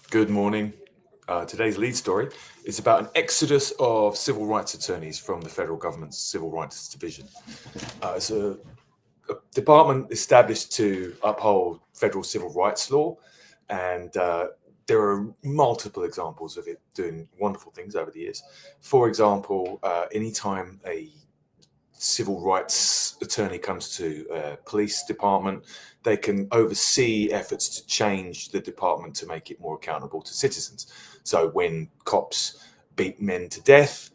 Good morning. Today's lead story is about an exodus of civil rights attorneys from the federal government's Civil Rights Division. It's a department established to uphold federal civil rights law, and there are multiple examples of it doing wonderful things over the years. For example, anytime a civil rights attorney comes to a police department, they can oversee efforts to change the department to make it more accountable to citizens. So when cops beat men to death,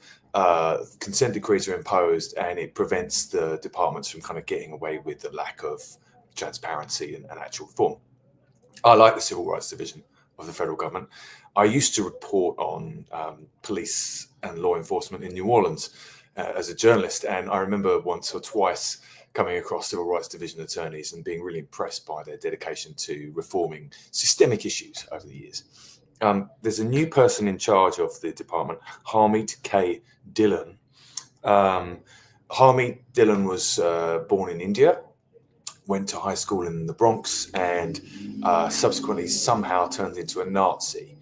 consent decrees are imposed, and it prevents the departments from kind of getting away with the lack of transparency and actual reform. I like the Civil Rights Division of the federal government. I used to report on police and law enforcement in New Orleans as a journalist, and I remember once or twice coming across Civil Rights Division attorneys and being really impressed by their dedication to reforming systemic issues over the years. There's a new person in charge of the department, Harmeet K. Dhillon. Harmeet Dhillon was born in India, went to high school in the Bronx, and subsequently somehow turned into a Nazi.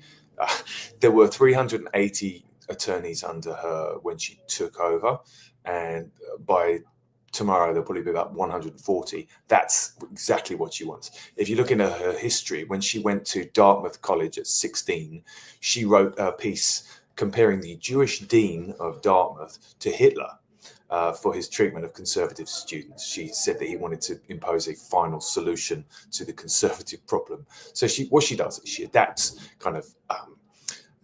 There were 380 attorneys under her when she took over, and by tomorrow there'll probably be about 140. That's exactly what she wants. If you look into her history, when she went to Dartmouth College at 16, she wrote a piece comparing the Jewish dean of Dartmouth to Hitler for his treatment of conservative students. She said that he wanted to impose a final solution to the conservative problem. So what she does is she adapts kind of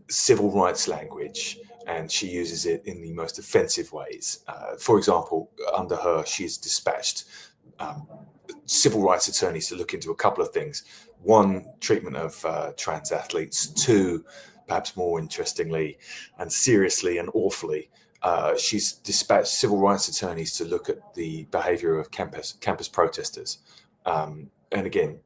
civil rights language, and she uses it in the most offensive ways. For example, under her, she's dispatched civil rights attorneys to look into a couple of things. One, treatment of trans athletes. Two, perhaps more interestingly and seriously and awfully, she's dispatched civil rights attorneys to look at the behavior of campus protesters. And again,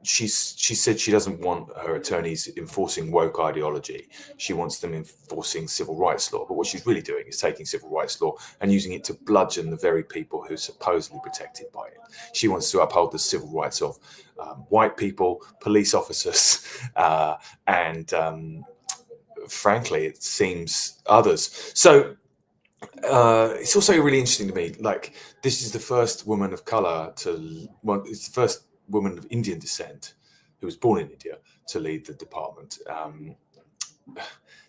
she said she doesn't want her attorneys enforcing woke ideology. She wants them enforcing civil rights law. But what she's really doing is taking civil rights law and using it to bludgeon the very people who are supposedly protected by it. She wants to uphold the civil rights of white people, police officers, and frankly, it seems others. So it's also really interesting to me, like, this is the first woman of color it's the first woman of Indian descent who was born in India to lead the department.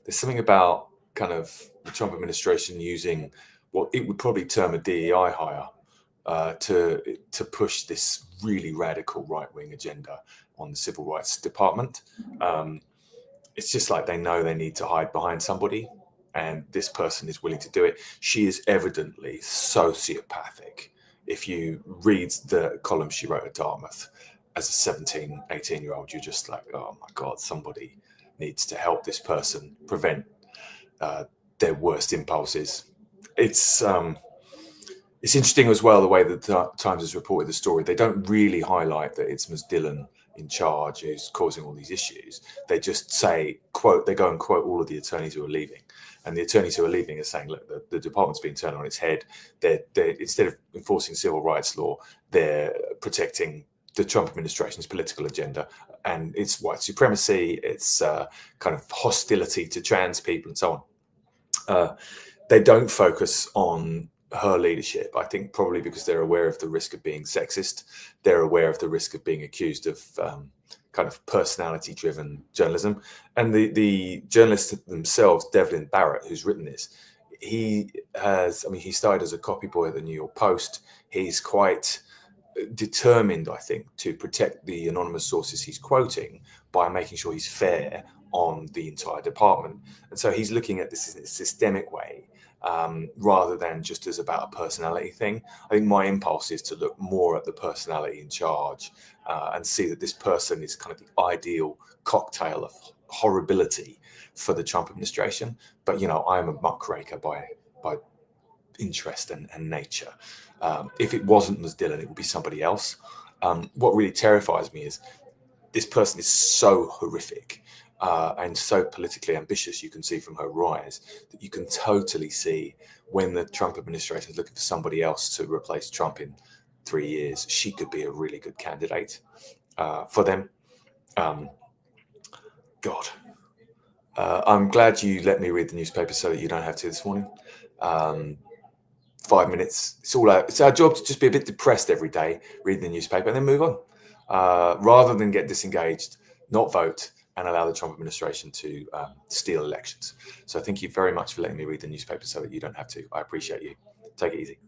There's something about kind of the Trump administration using what it would probably term a DEI hire to push this really radical right-wing agenda on the civil rights department. It's just like they know they need to hide behind somebody, and this person is willing to do it. She is evidently sociopathic. If you read the column she wrote at Dartmouth as a 17, 18-year-old, you're just like, oh my God, somebody needs to help this person prevent their worst impulses. It's interesting as well, the way that the Times has reported the story. They don't really highlight that it's Ms. Dhillon in charge who's causing all these issues. They just say, quote, they go and quote all of the attorneys who are leaving. And the attorneys who are leaving are saying, look, the department's being turned on its head. They're instead of enforcing civil rights law, they're protecting the Trump administration's political agenda. And it's white supremacy, it's kind of hostility to trans people and so on. They don't focus on her leadership, I think probably because they're aware of the risk of being sexist. They're aware of the risk of being accused of kind of personality-driven journalism. And the journalists themselves, Devlin Barrett, who's written this, he started as a copy boy at the New York Post. He's quite determined, I think, to protect the anonymous sources he's quoting by making sure he's fair on the entire department. And so he's looking at this in a systemic way, rather than just as about a personality thing. I think my impulse is to look more at the personality in charge and see that this person is kind of the ideal cocktail of horribility for the Trump administration. But, you know, I'm a muckraker by interest and nature. If it wasn't Ms. Dhillon, it would be somebody else. What really terrifies me is this person is so horrific. and so politically ambitious, you can see from her rise that you can totally see when the Trump administration is looking for somebody else to replace Trump in 3 years, she could be a really good candidate for them. God. I'm glad you let me read the newspaper so that you don't have to this morning. 5 minutes. It's our job to just be a bit depressed every day, read the newspaper, and then move on, rather than get disengaged, not vote, and allow the Trump administration to steal elections. So thank you very much for letting me read the newspaper so that you don't have to. I appreciate you. Take it easy.